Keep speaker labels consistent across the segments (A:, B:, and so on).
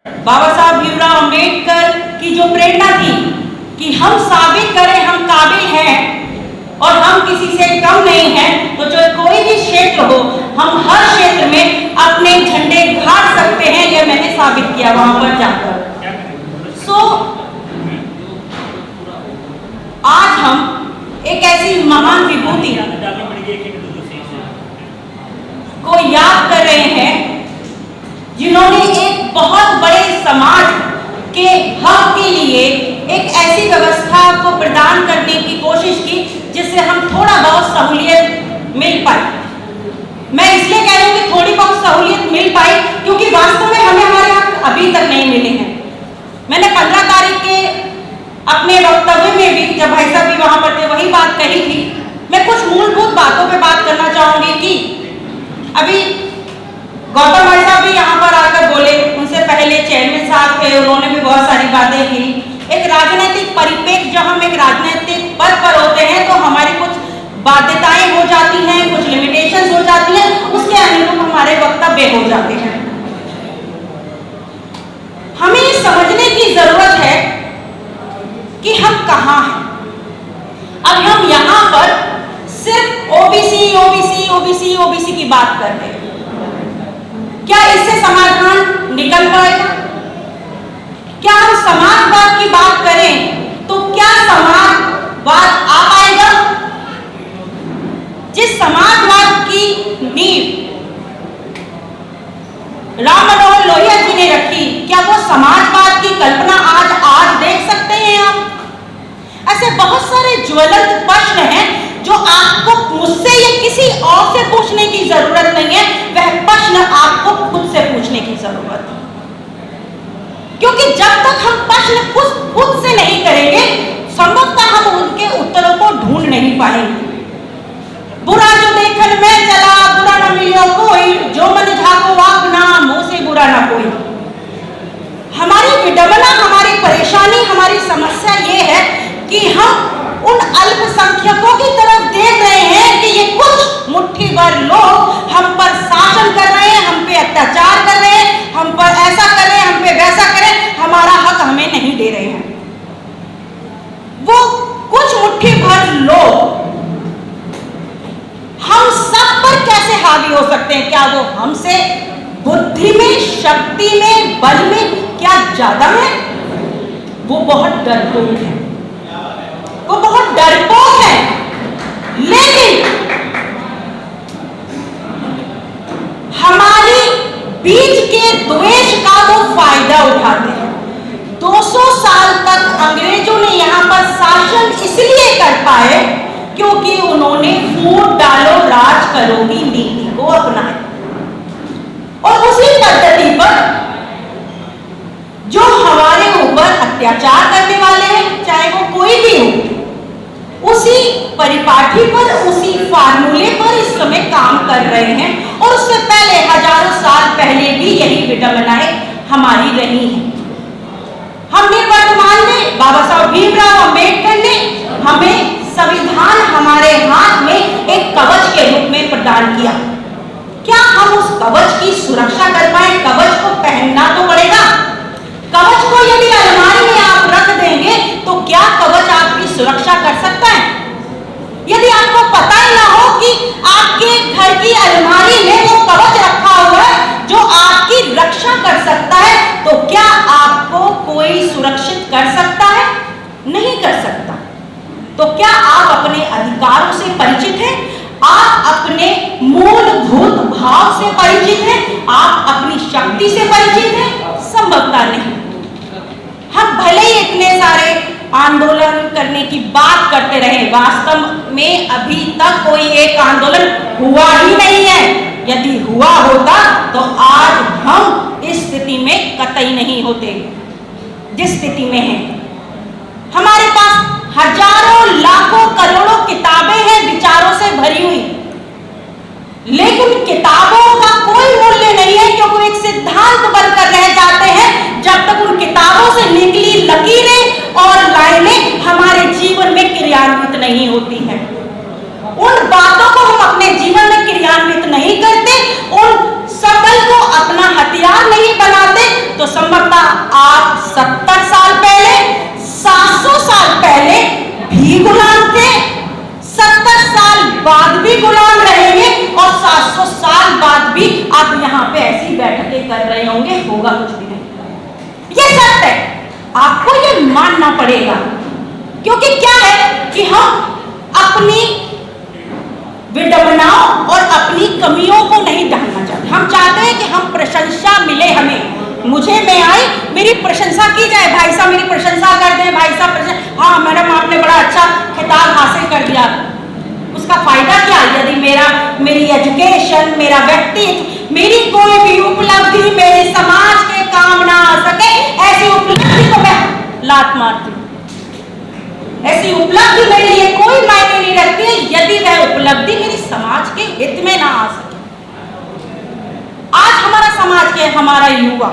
A: बाबा साहब भीमराव अंबेडकर की जो प्रेरणा थी कि हम साबित करें हम काबिल हैं और हम किसी से कम नहीं हैं, तो जो कोई भी क्षेत्र हो हम हर क्षेत्र में अपने झंडे गाड़ सकते हैं, यह मैंने साबित किया वहां पर जाकर। आज हम एक ऐसी महान विभूति को याद कर रहे हैं जिन्होंने एक बहुत बड़े समाज के हक के लिए एक ऐसी व्यवस्था को प्रदान करने की कोशिश की जिससे हम थोड़ा बहुत सहूलियत मिल पाए। मैं इसलिए कह रही हूँ कि थोड़ी बहुत सहूलियत मिल पाई क्योंकि वास्तव में हमें हमारे हक अभी तक नहीं मिले हैं। मैंने 15 तारीख के अपने वक्तव्य में भी, जब भाई साहब भी वहां पर थे, वही बात कही थी। मैं कुछ मूलभूत बातों पे बात करना चाहूंगी कि अभी गौतम भाई साहब भी यहाँ पर आकर बोले, उनसे पहले चेयरमैन साहब थे, उन्होंने भी बहुत सारी बातें की। एक राजनीतिक परिप्रेक्ष्य, जब हम एक राजनीतिक पद पर होते हैं तो हमारी कुछ बाध्यताएं हो जाती हैं, कुछ लिमिटेशंस हो जाती हैं, उसके अनुरूप हमारे वक्तव्य हो जाते हैं। हमें ये समझने की जरूरत है कि हम कहाँ हैं। अब हम यहाँ पर सिर्फ ओबीसी ओबीसी ओबीसी ओबीसी की बात कर रहे हैं। क्या इससे समाधान निकल पाएगा? क्या हम समाजवाद की बात करें तो क्या समाजवाद आ पाएगा? जिस समाजवाद की नींव राम मनोहर लोहिया जी ने रखी, क्या वो समाजवाद की कल्पना आज देख सकते हैं आप? ऐसे बहुत सारे ज्वलंत प्रश्न हैं जो आपको मुझसे या किसी और से पूछने की जरूरत नहीं है, वह प्रश्न आपको खुद से पूछने की जरूरत है। क्योंकि जब तक हम प्रश्न खुद से नहीं करेंगे, संभवतः हम उनके उत्तरों को ढूंढ नहीं पाएंगे। बुरा जो देखन में चला, बुरा न मिलो कोई, जो मन झाको वाक ना, मुंह से बुरा ना कोई। हमारी विडंबना, हमारी परेशानी, हमारी समस्या ये है कि हम उन अल्पसंख्यकों की तरफ देख रहे हैं कि ये कुछ मुट्ठी भर लोग हम पर शासन कर रहे हैं, हम पे अत्याचार कर रहे हैं, हम पर ऐसा कर रहे हैं, हम पे वैसा कर रहे हैं, हमारा हक हमें नहीं दे रहे हैं। वो कुछ मुट्ठी भर लोग हम सब पर कैसे हावी हो सकते हैं? क्या वो हमसे बुद्धि में, शक्ति में, बल में क्या ज्यादा है? वो बहुत डरपोक है, वो बहुत डरपोक है। लेकिन हमारी बीच के द्वेष का वो फायदा उठाते हैं। 200 साल तक अंग्रेजों ने यहाँ पर शासन इसलिए कर पाए क्योंकि उन्होंने फूट डालो राज करो की नीति को अपनाया, और उसी पद्धति पर जो हमारे ऊपर अत्याचार करने वाले हैं, चाहे वो कोई भी हो, उसी परिपाठी पर, उसी फार्मूले पर इस समय काम कर रहे हैं। और उससे पहले हजारों साल पहले भी यही विडंबनाएं हमारी रही हैं। हमने वर्तमान में बाबा साहब भीमराव अंबेडकर ने हमें संविधान हमारे हाथ में एक कवच के रूप में प्रदान किया। क्या हम उस कवच की सुरक्षा कर पाए? कवच को पहनना तो पड़ेगा। कवच को यदि अलमारी में आप रख देंगे तो क्या कवच आपकी सुरक्षा कर सकता है? यदि आपको पता ही ना हो कि आपके घर की अलमारी में वो कवच रखा हुआ है जो आपकी रक्षा कर सकता है, तो क्या आपको कोई सुरक्षित कर सकता है? नहीं कर सकता। तो क्या आप अपने अधिकारों से परिचित हैं? आप अपने मूलभूत भाव से परिचित हैं? आप अपनी शक्ति से परिचित हैं? संभवतः नहीं। हम भले ही इतने सारे आंदोलन करने की बात करते रहे, वास्तव में अभी तक कोई एक आंदोलन हुआ ही नहीं है। यदि हुआ होता तो आज हम इस स्थिति में कतई नहीं होते जिस स्थिति में हैं। हमारे पास हजारों लाखों करोड़ों किताबें हैं विचारों से भरी हुई, लेकिन किताबों का कोई मूल्य नहीं है क्योंकि एक सिद्धांत बनकर रह जाते हैं जब तक उन किताबों से निकली लकीरें और लाइनें हमारे जीवन में क्रियान्वित नहीं होती हैं। उन बातों को हम अपने जीवन में क्रियान्वित नहीं करते, उन सबल को अपना हथियार नहीं बनाते, तो संभवतः नहीं होंगे, होगा कुछ भी नहीं। ये सत्य है, आपको ये मानना पड़ेगा। क्योंकि क्या है कि हम अपनी विडंबनाओं और अपनी कमियों को नहीं ढांकना चाहते। हम चाहते हैं कि हम प्रशंसा मिले हमें, मुझे मैं आई, मेरी प्रशंसा की जाए, भाई साहब मेरी प्रशंसा कर दें, भाई साहब हाँ मैडम आपने बड़ा अच्छा खिताब हासिल कर दिया। उसका फायदा क्या? यदि मेरी एजुकेशन, मेरा व्यक्तित्व, मेरी कोई भी उपलब्धि मेरे समाज के काम ना आ सके, ऐसी उपलब्धि को मैं लात मारती हूँ। ऐसी उपलब्धि मेरे लिए कोई मायने नहीं रखती है यदि वह उपलब्धि मेरी समाज के हित में ना आ सके। आज हमारा समाज के हमारा युवा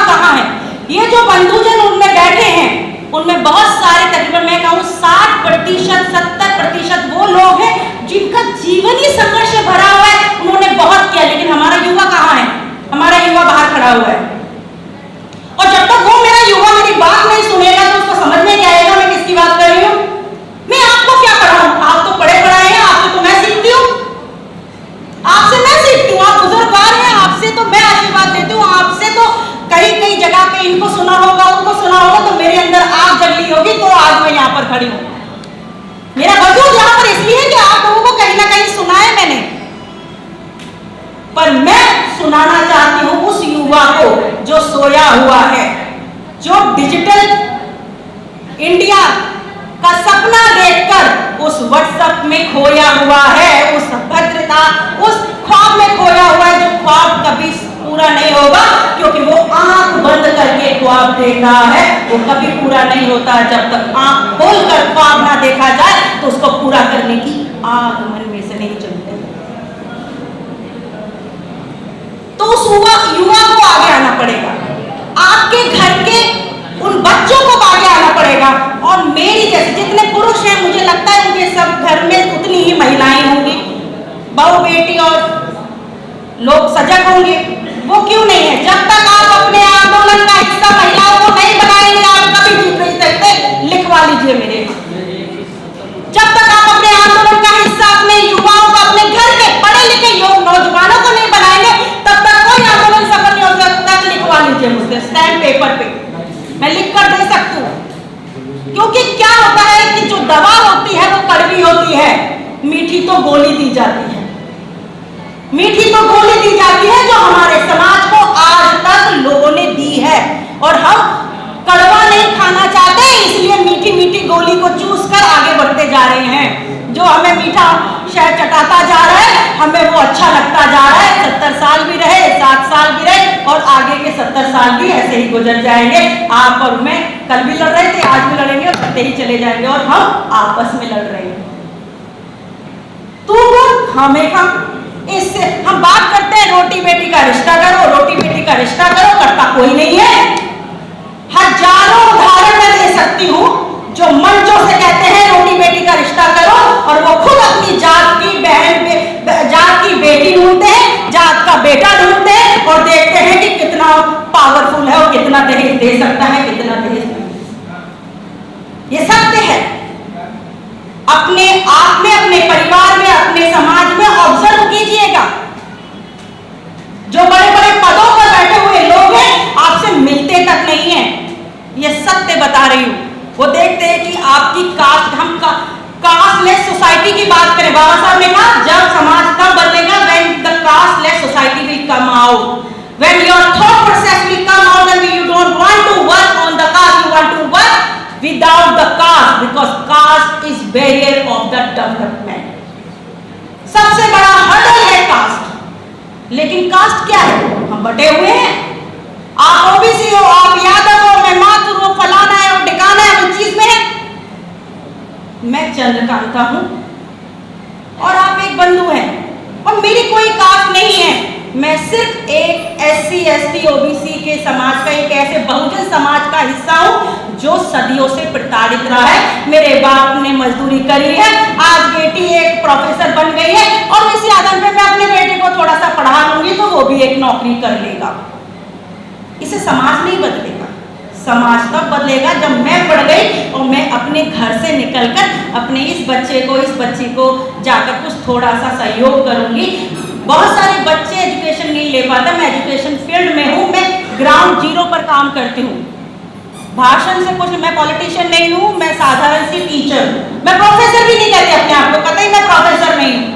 A: कहाँ है? ये जो बंधुजन उनमें बैठे हैं, उनमें बहुत सारे, तकरीबन मैं कहूँ 60%, 70% वो लोग हैं जिनका जीवन ही संघर्ष से भरा हुआ है। उन्होंने बहुत किया, लेकिन हमारा युवा कहाँ है? हमारा युवा बाहर खड़ा हुआ है। और जब तक वो मेरा युवा मेरी बात नहीं सुनेगा तो उसको समझ में नहीं आएगा मैं किसकी बात कर रही हूँ। मैं आपको क्या पढ़ाऊं? आप तो पढ़े पढ़ाए हैं, आपसे तो मैं सीखती हूँ, आपसे मैं सीखती हूँ। आप बुजुर्गवार हैं, आपसे तो मैं आशीर्वाद देती हूँ। आपसे तो कई जगह पे इनको सुना होगा, उनको सुना होगा, तो मेरे अंदर आग जली होगी, तो आज मैं यहाँ पर खड़ी हूँ। मेरा वजूद यहाँ पर इसलिए कि आप लोगों को कहीं ना कहीं सुना है मैंने, पर मैं सुनाना चाहती हूँ उस युवा को जो सोया हुआ है, जो डिजिटल इंडिया का सपना देखकर उस व्हाट्सएप में खोया हुआ है, उस भद्रता, उस ख्वाब में खोया हुआ है, जो ख्वाब कभी पूरा नहीं होगा, क्योंकि वो आंख बंद करके ख्वाब देख रहा है। वो कभी पूरा नहीं होता जब तक आंख खोलकर ख्वाब ना देखा जाए, तो उसको पूरा करने की आग मन में से नहीं चलती। तो उस युवा को आगे आना पड़ेगा, आपके घर के उन बच्चों को आगे आना पड़ेगा। और मेरी जैसे जितने पुरुष हैं, मुझे लगता है उनके सब घर में उतनी ही महिलाएं होंगी, बहू बेटी और लोग सजग होंगे। वो क्यों नहीं है? जब तक आप अपने आंदोलन का हिस्सा महिलाओं को नहीं बनाएंगे, आप कभी जीत नहीं सकते। लिखवा लीजिए मेरे, जब तक आप अपने आंदोलन का हिस्सा अपने युवाओं को, अपने घर के पढ़े लिखे नौजवानों को नहीं बनाएंगे, तब तक कोई आंदोलन सफल नहीं हो सकता। लिखवा लीजिए मुझसे स्टैम्प पेपर पे, मैं लिख कर दे सकती हूँ। क्योंकि क्या होता है कि जो दवा होती है वो कड़वी होती है, मीठी तो गोली दी जाती है। मीठी तो गोली दी जाती है जो हमारे समाज को आज तक लोगों ने दी है, और हम कड़वा नहीं खाना चाहते, इसलिए मीठी मीठी गोली को चूस कर आगे बढ़ते जा रहे हैं। जो हमें मीठा शहद चटाता जा रहा है, हमें वो अच्छा लगता जा रहा है। 70 साल भी रहे, 7 साल भी रहे, और आगे के 70 साल भी ऐसे ही गुजर जाएंगे। आप और मैं कल भी लड़ रहे थे, आज भी लड़ेंगे, और बढ़ते ही चले जाएंगे, और हम आपस में लड़ रहे हैं। तू बोल, हमें इससे हम बात करते हैं रोटी बेटी का रिश्ता करो, रोटी बेटी का रिश्ता करो, करता कोई नहीं है। हजारों उदाहरण मैं दे सकती हूँ जो मंचों से कहते हैं रोटी बेटी का रिश्ता करो, और वो खुद अपनी जात की बहन, जात की बेटी ढूंढते हैं, जात का बेटा ढूंढते हैं, और देखते हैं कि कितना पावरफुल है और कितना दहेज दे सकता है, कितना दहेज नहीं। ये सत्य है। अपने आप में, अपने परिवार में, अपने समाज में ऑब्जर्व कीजिएगा। जो बड़े बड़े पदों पर बैठे हुए लोग हैं, आपसे मिलते तक नहीं है, ये सत्य बता रही हूं। वो देखते हैं कि आपकी कास्ट, हम कास्टलेस सोसाइटी की बात करें। बाबा साहब ने कहा जब समाज तब बदलेगा when the casteless society will come out, when your thought process will come out, and you don't want to work on the caste, you want to work without the caste, because caste is barrier of the development. सबसे बड़ा hurdle है cast. लेकिन cast क्या है? हम बटे हुए हैं। आप ओबीसी हो, आप यादव हो, मैं माथुर हो, फलाना है और टिकाना है, वो चीज में है। मैं चंद्रकांता हूं और आप एक बंधु हैं, और मेरी कोई कास्ट नहीं है। मैं सिर्फ एक SC ST OBC के समाज का, एक ऐसे बहुजन समाज का हिस्सा हूं जो सदियों से प्रताड़ित रहा है। मेरे बाप ने मजदूरी करी है, आज बेटी एक प्रोफेसर बन गई है, और इसी आदम पे मैं अपने बेटे को थोड़ा सा पढ़ा लूंगी तो वो भी एक नौकरी कर लेगा। इससे समाज नहीं बदलेगा। समाज तब बदलेगा जब मैं पढ़ गई और मैं अपने घर से निकलकर अपने इस बच्चे को, इस बच्ची को जाकर कुछ थोड़ा सा सहयोग करूंगी। बहुत सारे बच्चे एजुकेशन नहीं ले पाता। मैं एजुकेशन फील्ड में हूँ, मैं ग्राउंड जीरो पर काम करती हूँ। भाषण से कुछ, मैं पॉलिटिशियन नहीं हूँ, मैं साधारण सी टीचर हूँ। मैं प्रोफेसर भी नहीं कहती अपने आप को, कतई मैं प्रोफेसर नहीं हूँ।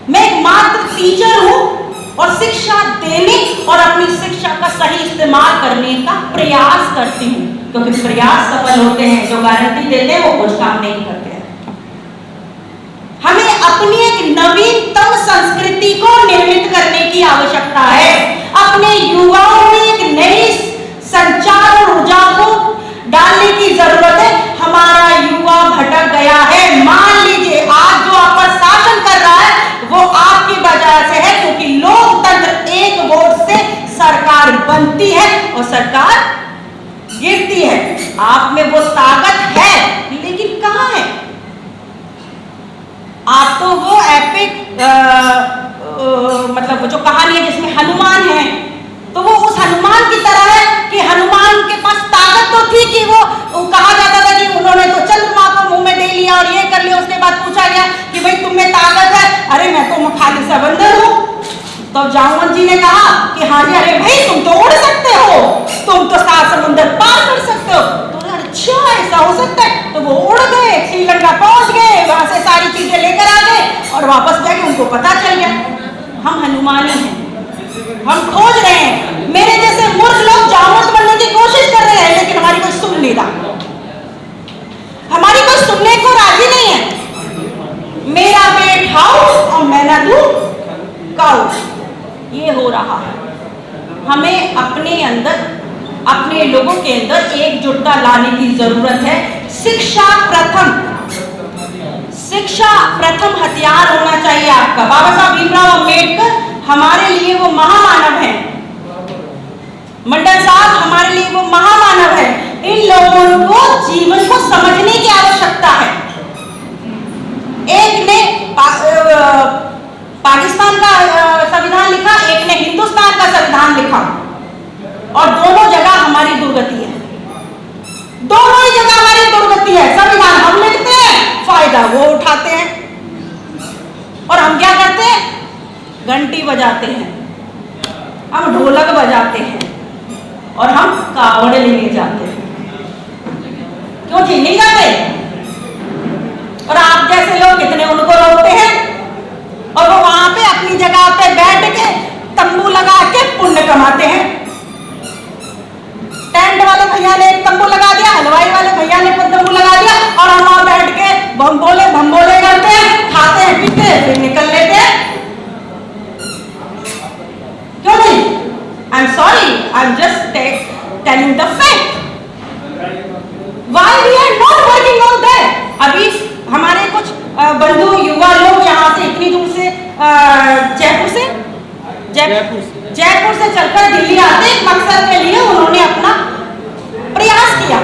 A: मैं एक मात्र टीचर हूँ और शिक्षा देने और अपनी शिक्षा का सही इस्तेमाल करने का प्रयास करती हूँ, क्योंकि प्रयास सफल होते हैं, जो गारंटी देते हैं वो कुछ काम नहीं करते हैं। हमें अपनी एक नवीनतम संस्कृति को निर्मित करने की आवश्यकता है। अपने युवाओं में एक नई संचार और ऊर्जा को डालने की जरूरत है। हमारा युवा भटक गया है। मान लीजिए आज जो आप पर शासन कर रहा है वो आपकी वजह से है, क्योंकि लोकतंत्र एक वोट से सरकार बनती है और सरकार गिरती है। आप में वो ताकत है, लेकिन कहां है? आप तो वो एपिक मतलब वो जो कहानी है जिसमें हनुमान है, तो वो उस हनुमान की तरह है कि हनुमान के पास ताकत तो थी कि वो कहा जाता था कि उन्होंने तो चंद्रमा को मुंह में दे लिया और ये कर लिया। उसके बाद पूछा गया कि भाई तुम में ताकत है, अरे मैं तो खाली सा बंदर हूँ। तो जामवंत जी ने कहा कि हाँ जी, अरे भाई तुम तो उड़ सकते हो, तुम तो 7 समुंदर पार कर सकते हो। तो अच्छा ऐसा हो सकता है? तो वो उड़ गए, श्रीलंका पहुंच गए, वहां से सारी चीजें लेकर आ गए और वापस जाके उनको पता चल गया हम हनुमानी हैं, हम खोज रहे हैं। मेरे जैसे मूर्ख लोग जामवंत बनने की कोशिश कर रहे हैं, लेकिन हमारी कोई सुन नहीं रहा, हमारी कोई सुनने को राजी नहीं है। मेरा पेट हाउस और मैं ना दूं काउच, ये हो रहा है। हमें अपने अंदर, अपने लोगों के अंदर एकजुटता लाने की जरूरत है। शिक्षा प्रथम हथियार होना चाहिए आपका। बाबा साहब भीमराव अंबेडकर हमारे लिए वो महामानव हैं, मंडल साहब हमारे लिए वो महामानव है। इन लोगों को जीवन को समझने की आवश्यकता है। एक ने पाकिस्तान का संविधान लिखा, एक ने हिंदुस्तान का संविधान लिखा, और दोनों जगह हमारी दुर्गति है। दोनों ही जगह हमारी दुर्गति है। संविधान हम लिखते हैं, फायदा वो उठाते हैं, और हम क्या करते हैं? घंटी बजाते हैं, हम ढोलक बजाते हैं, और हम कावड़ लेने जाते हैं। क्यों जी, नहीं जाते? और आप जैसे लोग कितने उनको रोकते हैं, और वो वहां पे अपनी जगह पे बैठ के तंबू लगा के पुण्य कमाते हैं। टेंट वाले भैया ने एक तंबू लगा दिया, हलवाई वाले भैया ने तंबू लगा दिया, और हम वहां बैठ के भंबोले करते हैं, खाते हैं, पीते हैं, फिर निकल लेते हैं। क्यों नहीं? I am sorry, I am just telling the fact. Why we are not working on that? अभी हमारे कुछ बंधु युवा लोग यहाँ से इतनी दूर से जयपुर से चलकर दिल्ली आते एक मकसद के लिए उन्होंने अपना प्रयास किया।